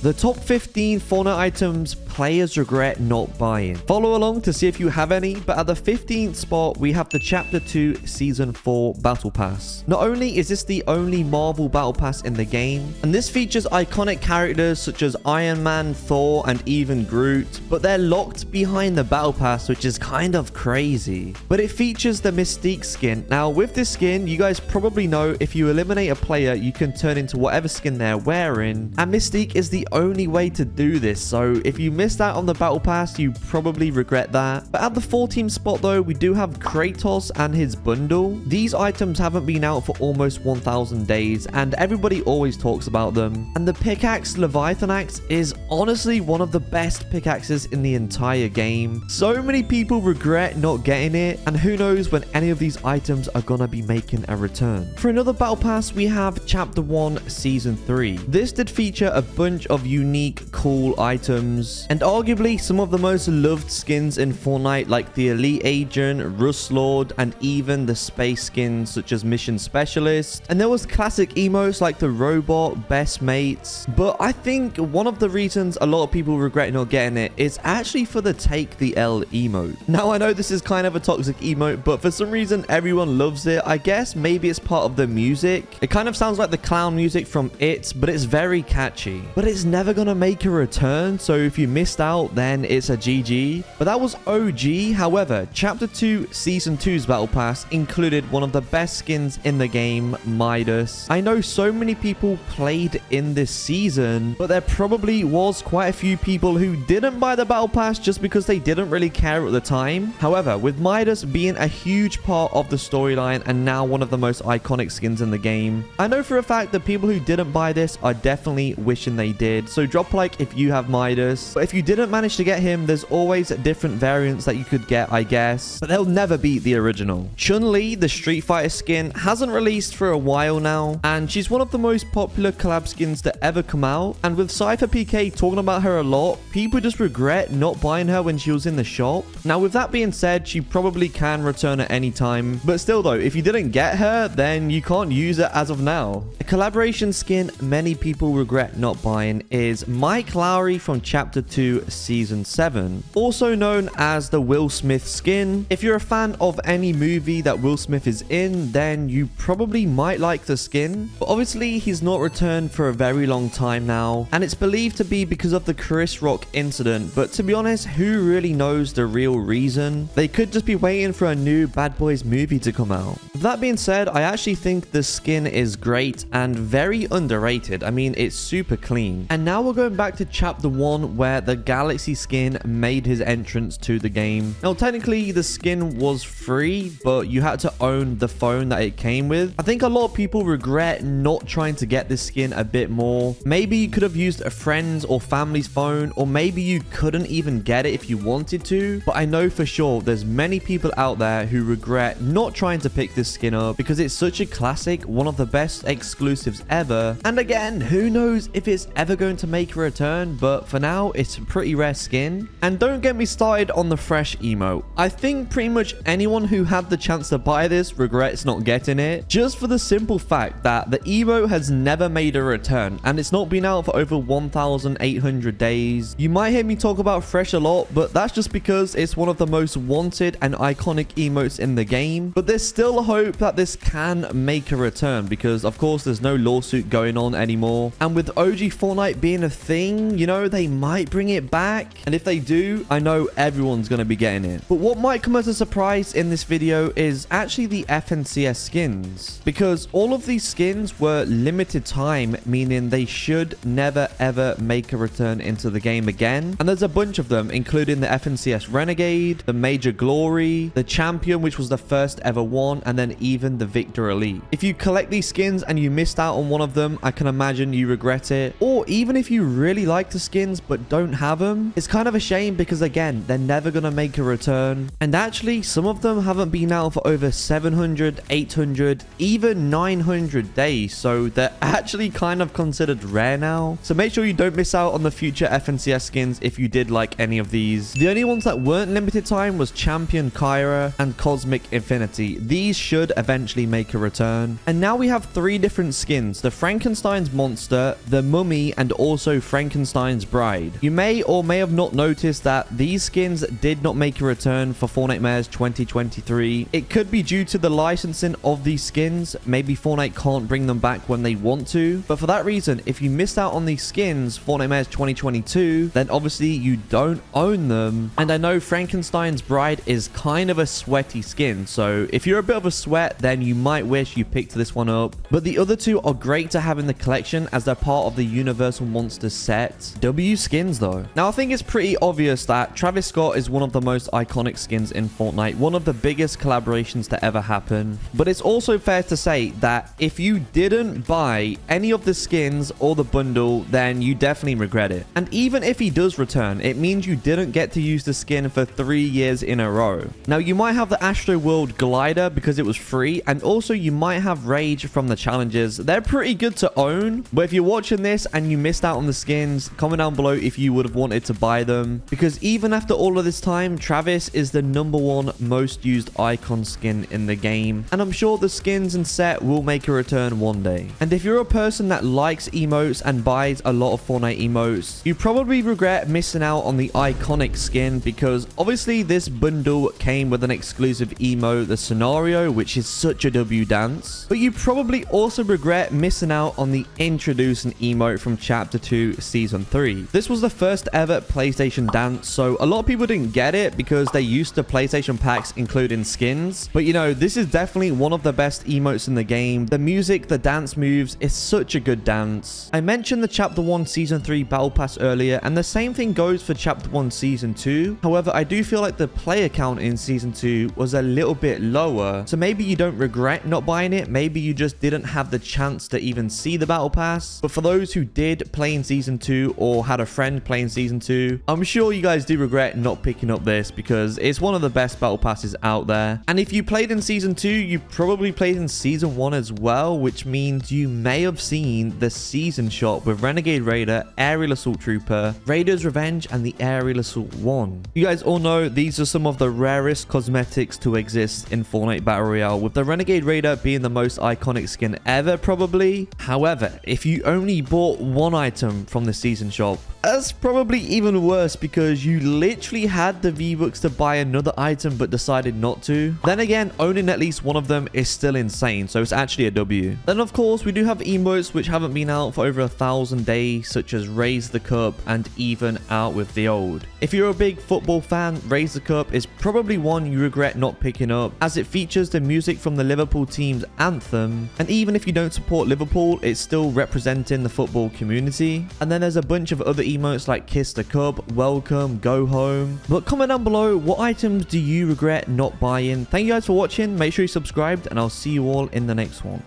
The top 15 Fortnite items players regret not buying. Follow along to see if you have any, but at the 15th spot, we have the Chapter 2 Season 4 Battle Pass. Not only is this the only Marvel Battle Pass in the game, and this features iconic characters such as Iron Man, Thor, and even Groot, but they're locked behind the Battle Pass, which is kind of crazy. But it features the Mystique skin. Now, with this skin, you guys probably know if you eliminate a player, you can turn into whatever skin they're wearing, and Mystique is the only way to do this, so if you missed out on the Battle Pass, you probably regret that. But at the 14th spot though, we do have Kratos and his bundle. These items haven't been out for almost 1,000 days, and everybody always talks about them. And the pickaxe Leviathan axe is honestly one of the best pickaxes in the entire game. So many people regret not getting it, and who knows when any of these items are gonna be making a return. For another Battle Pass, we have Chapter 1 Season 3. This did feature a bunch of unique, cool items, and arguably some of the most loved skins in Fortnite, like the Elite Agent, Rust Lord, and even the space skins such as Mission Specialist. And there was classic emotes like the Robot, Best Mates. But I think one of the reasons a lot of people regret not getting it is actually for the Take the L emote. Now, I know this is kind of a toxic emote, but for some reason everyone loves it. I guess maybe it's part of the music. It kind of sounds like the clown music from It, but it's very catchy. But it's never gonna make a return, so if you missed out, then it's a GG. But that was OG. However, Chapter 2 Season 2's Battle Pass included one of the best skins in the game, Midas. I know so many people played in this season, but there probably was quite a few people who didn't buy the Battle Pass just because they didn't really care at the time. However, with Midas being a huge part of the storyline and now one of the most iconic skins in the game, I know for a fact that people who didn't buy this are definitely wishing they did. So drop a like if you have Midas. But if you didn't manage to get him, there's always different variants that you could get, I guess, but they'll never beat the original. Chun-Li, the Street Fighter skin, hasn't released for a while now, and she's one of the most popular collab skins to ever come out. And with Cypher PK talking about her a lot, people just regret not buying her when she was in the shop. Now, with that being said, she probably can return at any time, but still though, if you didn't get her, then you can't use it as of now. A collaboration skin many people regret not buying is Mike Lowry from Chapter 2 Season 7, also known as the Will Smith skin. If you're a fan of any movie that Will Smith is in, then you probably might like the skin, but obviously he's not returned for a very long time now, and it's believed to be because of the Chris Rock incident, but to be honest, who really knows the real reason? They could just be waiting for a new Bad Boys movie to come out. With that being said, I actually think the skin is great and very underrated. I mean, it's super clean. And now we're going back to Chapter 1 where the Galaxy skin made his entrance to the game. Now, technically the skin was free, but you had to own the phone that it came with. I think a lot of people regret not trying to get this skin a bit more. Maybe you could have used a friend's or family's phone, or maybe you couldn't even get it if you wanted to. But I know for sure there's many people out there who regret not trying to pick this skin up because it's such a classic, one of the best exclusives ever. And again, who knows if it's ever going to make a return, but for now it's a pretty rare skin. And don't get me started on the fresh emote. I think pretty much anyone who had the chance to buy this regrets not getting it, just for the simple fact that the emote has never made a return and it's not been out for over 1,800 days. You might hear me talk about fresh a lot, but that's just because it's one of the most wanted and iconic emotes in the game. But there's still a hope that this can make a return because of course there's no lawsuit going on anymore, and with OG Fortnite being a thing, you know, they might bring it back, and if they do, I know everyone's going to be getting it. But what might come as a surprise in this video is actually the FNCS skins, because all of these skins were limited time, meaning they should never ever make a return into the game again. And there's a bunch of them, including the FNCS Renegade, the Major Glory, the Champion, which was the first ever one, and then even the Victor Elite. If you collect these skins and you missed out on one of them, I can imagine you regret it. Or even if you really like the skins but don't have them, it's kind of a shame because again, they're never gonna make a return. And actually, some of them haven't been out for over 700, 800, even 900 days, so they're actually kind of considered rare now. So make sure you don't miss out on the future FNCS skins if you did like any of these. The only ones that weren't limited time was Champion Kyra and Cosmic Infinity. These should eventually make a return. And now we have three different skins: the Frankenstein's monster, the mummy, and and also Frankenstein's Bride. You may or may have not noticed that these skins did not make a return for Fortnite Mares 2023. It could be due to the licensing of these skins. Maybe Fortnite can't bring them back when they want to. But for that reason, if you missed out on these skins, Fortnite Mares 2022, then obviously you don't own them. And I know Frankenstein's Bride is kind of a sweaty skin. So if you're a bit of a sweat, then you might wish you picked this one up. But the other two are great to have in the collection as they're part of the Universal Monsters set. W skins though. Now I think it's pretty obvious that Travis Scott is one of the most iconic skins in Fortnite, one of the biggest collaborations to ever happen. But it's also fair to say that if you didn't buy any of the skins or the bundle, then you definitely regret it. And even if he does return, it means you didn't get to use the skin for 3 years in a row. Now you might have the Astro World glider because it was free, and also you might have Rage from the challenges. They're pretty good to own, but if you're watching this and you missed out on the skins, comment down below if you would have wanted to buy them, because even after all of this time, Travis is the #1 most used icon skin in the game, and I'm sure the skins and set will make a return one day. And if you're a person that likes emotes and buys a lot of Fortnite emotes, you probably regret missing out on the iconic skin, because obviously this bundle came with an exclusive emote, the scenario, which is such a W dance. But you probably also regret missing out on the introducing emote from Chapter 2 Season 3. This was the first ever PlayStation dance, so a lot of people didn't get it because they used to PlayStation packs including skins. But you know, this is definitely one of the best emotes in the game. The music, the dance moves, is such a good dance. I mentioned the Chapter 1 Season 3 Battle Pass earlier, and the same thing goes for Chapter 1 Season 2. However, I do feel like the player count in Season 2 was a little bit lower, so maybe you don't regret not buying it. Maybe you just didn't have the chance to even see the Battle Pass. But for those who did play in Season 2 or had a friend play in Season 2, I'm sure you guys do regret not picking up this because it's one of the best Battle Passes out there. And if you played in Season 2, you probably played in Season 1 as well, which means you may have seen the Season shot with Renegade Raider, Aerial Assault Trooper, Raider's Revenge, and the Aerial Assault 1. You guys all know these are some of the rarest cosmetics to exist in Fortnite Battle Royale, with the Renegade Raider being the most iconic skin ever probably. However, if you only bought one item from the Season shop, that's probably even worse because you literally had the V-Bucks to buy another item but decided not to. Then again, owning at least one of them is still insane, so it's actually a W. Then of course, we do have emotes which haven't been out for over 1,000 days, such as Raise the Cup and Even Out with the Old. If you're a big football fan, Raise the Cup is probably one you regret not picking up, as it features the music from the Liverpool team's anthem, and even if you don't support Liverpool, it's still representing the football community. And then there's a bunch of other emotes like Kiss the Cup, Welcome, Go Home. But comment down below, what items do you regret not buying? Thank you guys for watching. Make sure you subscribed, and I'll see you all in the next one.